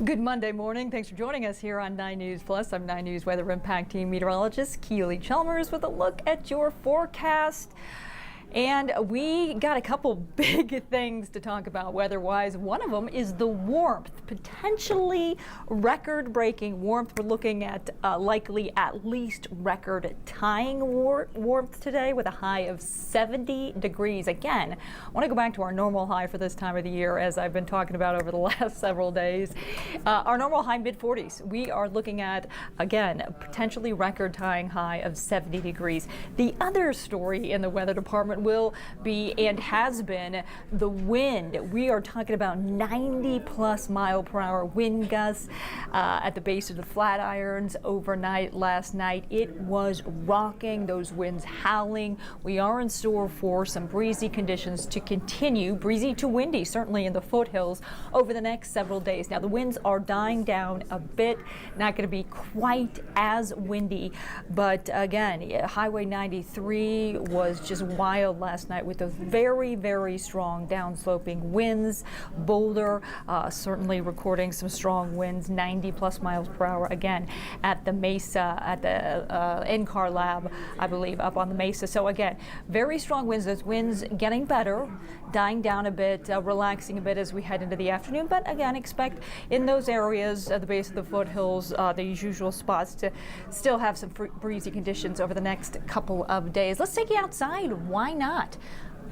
Good Monday morning. Thanks for joining us here on 9 News Plus. I'm 9 News Weather Impact Team Meteorologist Keely Chalmers with a look at your forecast. And we got a couple big things to talk about weather-wise. One of them is the warmth, potentially record-breaking warmth. We're looking at likely at least record-tying warmth today with a high of 70 degrees. Again, I want to go back to our normal high for this time of the year, as I've been talking about over the last several days. Our normal high mid-40s. We are looking at, again, a potentially record-tying high of 70 degrees. The other story in the weather department will be and has been the wind. We are talking about 90+ mile per hour wind gusts at the base of the Flatirons overnight last night. It was rocking, those winds howling. We are in store for some breezy conditions to continue, breezy to windy, certainly in the foothills over the next several days. Now the winds are dying down a bit, not going to be quite as windy, but again, Highway 93 was just wild last night with those very, very strong downsloping winds. Boulder certainly recording some strong winds, 90+ miles per hour again at the Mesa, at the NCAR lab, I believe, up on the Mesa. So again, very strong winds. Those winds getting better, dying down a bit, relaxing a bit as we head into the afternoon. But again, expect in those areas at the base of the foothills, these usual spots, to still have some breezy conditions over the next couple of days. Let's take you outside. Why not?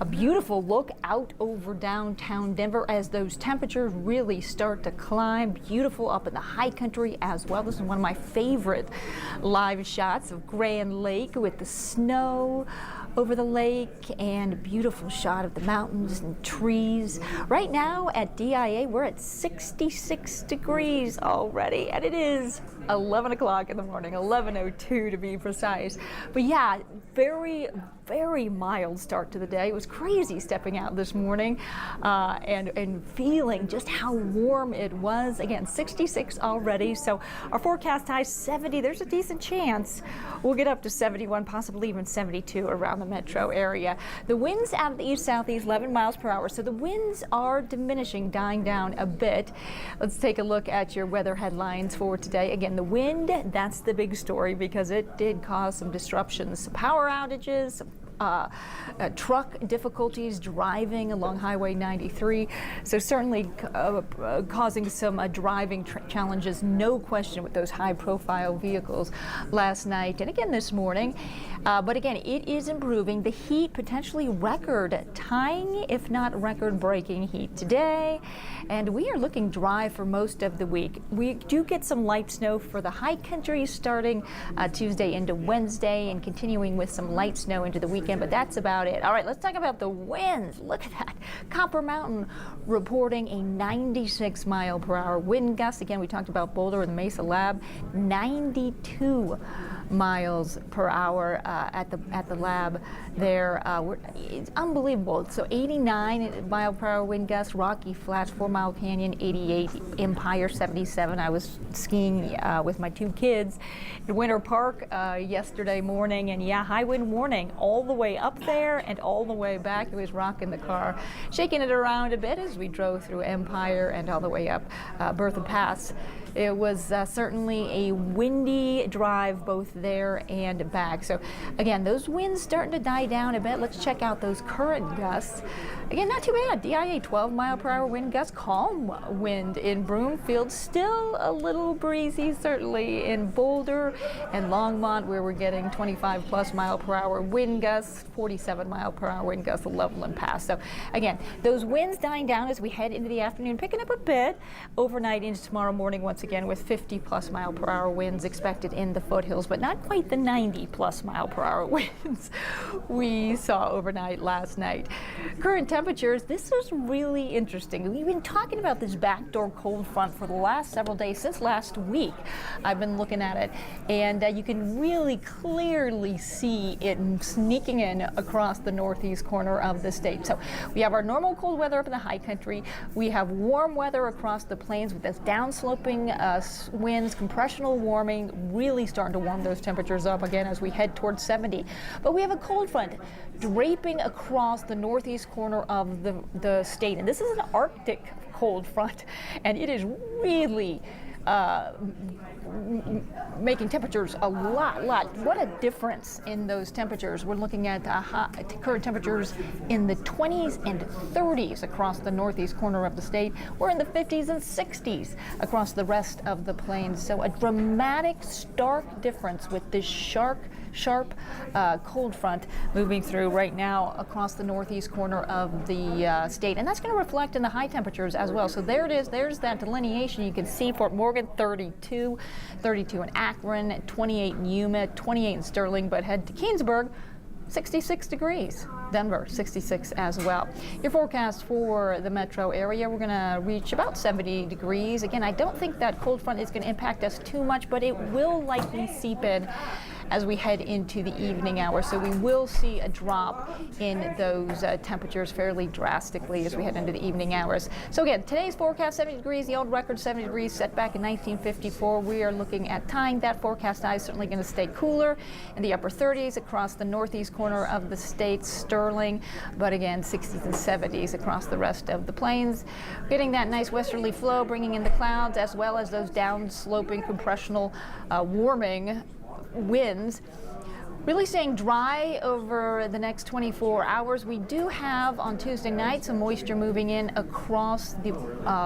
A beautiful look out over downtown Denver as those temperatures really start to climb. Beautiful up in the high country as well. This is one of my favorite live shots of Grand Lake with the snow over the lake and a beautiful shot of the mountains and trees. Right now at DIA, we're at 66 degrees already, and it is 11 o'clock in the morning, 11:02 to be precise. But yeah, very mild start to the day. It was crazy stepping out this morning and feeling just how warm it was. Again, 66 already, so our forecast high 70. There's a decent chance we'll get up to 71, possibly even 72 around the metro area. The winds out of the east-southeast, 11 miles per hour, so the winds are diminishing, dying down a bit. Let's take a look at your weather headlines for today. Again, the wind, that's the big story because it did cause some disruptions, some power outages, some truck difficulties driving along Highway 93. So certainly causing some driving challenges, no question, with those high-profile vehicles last night and again this morning. But again, it is improving. The heat potentially record-tying, if not record-breaking heat today. And we are looking dry for most of the week. We do get some light snow for the high country starting Tuesday into Wednesday and continuing with some light snow into the weekend, but that's about it. All right, let's talk about the winds. Look at that. Copper Mountain reporting a 96 mile per hour wind gust. Again, we talked about Boulder and the Mesa Lab, 92 miles per hour at the lab there. It's unbelievable. So 89 mile per hour wind gust, Rocky Flats, 4 Mile Canyon, 88, Empire, 77. I was skiing with my two kids in Winter Park yesterday morning, and yeah, high wind warning all the way up there and all the way back. It was rocking the car, shaking it around a bit as we drove through Empire and all the way up Bertha Pass. It was certainly a windy drive both there and back. So again, those winds starting to die down a bit. Let's check out those current gusts. Again, not too bad. DIA 12 mile per hour wind gusts, calm wind in Broomfield, still a little breezy certainly in Boulder and Longmont, where we're getting 25+ mile per hour wind gusts, 47 mile per hour wind gusts at Loveland Pass. So again, those winds dying down as we head into the afternoon, picking up a bit overnight into tomorrow morning once again with 50+ mile per hour winds expected in the foothills, but not quite the 90+ mile per hour winds we saw overnight last night. Current temperatures, this is really interesting. We've been talking about this backdoor cold front for the last several days, since last week. I've been looking at it, and you can really clearly see it sneaking in across the northeast corner of the state. So we have our normal cold weather up in the high country. We have warm weather across the plains with this downsloping winds, compressional warming, really starting to warm those temperatures up again as we head towards 70. But we have a cold front draping across the northeast corner of the state. And this is an Arctic cold front, and it is really making temperatures a lot. What a difference in those temperatures. We're looking at current temperatures in the 20s and 30s across the northeast corner of the state. We're in the 50s and 60s across the rest of the plains. So a dramatic, stark difference with this sharp cold front moving through right now across the northeast corner of the state. And that's going to reflect in the high temperatures as well. So there it is. There's that delineation. You can see Fort Morgan 32 in Akron, 28 in Yuma, 28 in Sterling, but head to Keensburg, 66 degrees. Denver, 66 as well. Your forecast for the metro area, we're going to reach about 70 degrees. Again, I don't think that cold front is going to impact us too much, but it will likely seep in as we head into the evening hours. So we will see a drop in those temperatures fairly drastically as we head into the evening hours. So again, today's forecast 70 degrees, the old record 70 degrees set back in 1954. We are looking at tying that forecast high, certainly going to stay cooler in the upper 30s across the northeast corner of the state, Sterling, but again 60s and 70s across the rest of the plains. Getting that nice westerly flow, bringing in the clouds as well as those down-sloping compressional warming winds. Really staying dry over the next 24 hours. We do have on Tuesday night some moisture moving in across the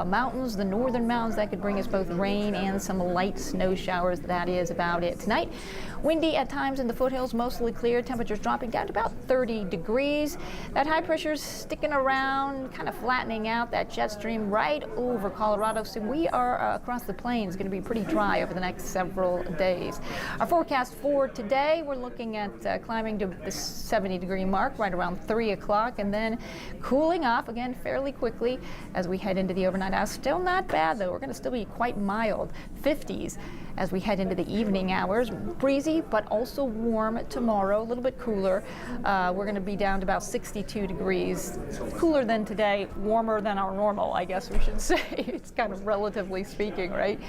mountains, the northern mountains. That could bring us both rain and some light snow showers. That is about it tonight. Windy at times in the foothills, mostly clear. Temperatures dropping down to about 30 degrees. That high pressure's sticking around, kind of flattening out that jet stream right over Colorado. So we are across the plains going to be pretty dry over the next several days. Our forecast for today, we're looking at climbing to the 70-degree mark right around 3 o'clock, and then cooling off again fairly quickly as we head into the overnight hours. Still not bad though. We're going to still be quite mild, 50s as we head into the evening hours. Breezy, but also warm tomorrow, a little bit cooler. We're going to be down to about 62 degrees. Cooler than today, warmer than our normal, I guess we should say. It's kind of relatively speaking, right?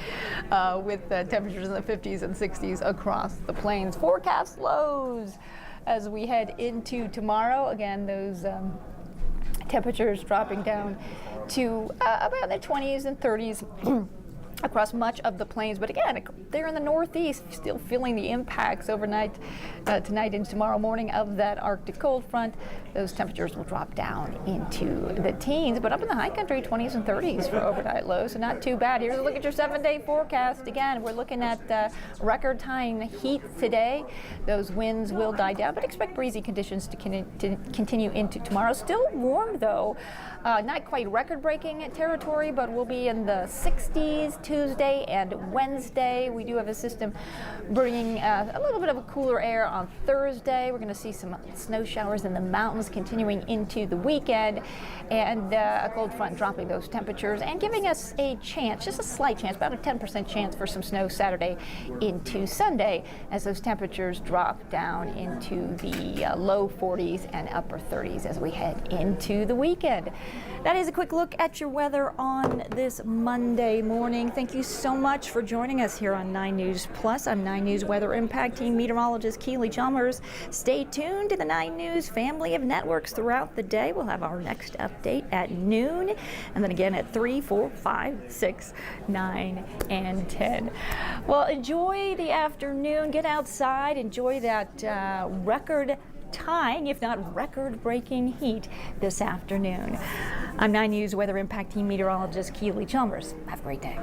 With temperatures in the 50s and 60s across the plains. Forecast lows as we head into tomorrow. Again, those temperatures dropping down to about the 20s and 30s across much of the plains, but again, they're in the northeast, still feeling the impacts overnight, tonight and tomorrow morning of that Arctic cold front. Those temperatures will drop down into the teens, but up in the high country, 20s and 30s for overnight lows, so not too bad. Here's a look at your 7-day forecast. Again, we're looking at record-tying heat today. Those winds will die down, but expect breezy conditions to continue into tomorrow. Still warm, though. Not quite record-breaking territory, but we'll be in the 60s Tuesday and Wednesday. We do have a system bringing a little bit of a cooler air on Thursday. We're going to see some snow showers in the mountains continuing into the weekend, and a cold front dropping those temperatures and giving us a chance, just a slight chance, about a 10% chance for some snow Saturday into Sunday as those temperatures drop down into the low 40s and upper 30s as we head into the weekend. That is a quick look at your weather on this Monday morning. Thank you so much for joining us here on 9 News Plus. I'm 9 News Weather Impact Team Meteorologist Keely Chalmers. Stay tuned to the 9 News family of networks throughout the day. We'll have our next update at noon, and then again at 3, 4, 5, 6, 9, and 10. Well, enjoy the afternoon. Get outside. Enjoy that record-tying, if not record-breaking heat this afternoon. I'm 9 News Weather Impact Team Meteorologist Keely Chalmers. Have a great day.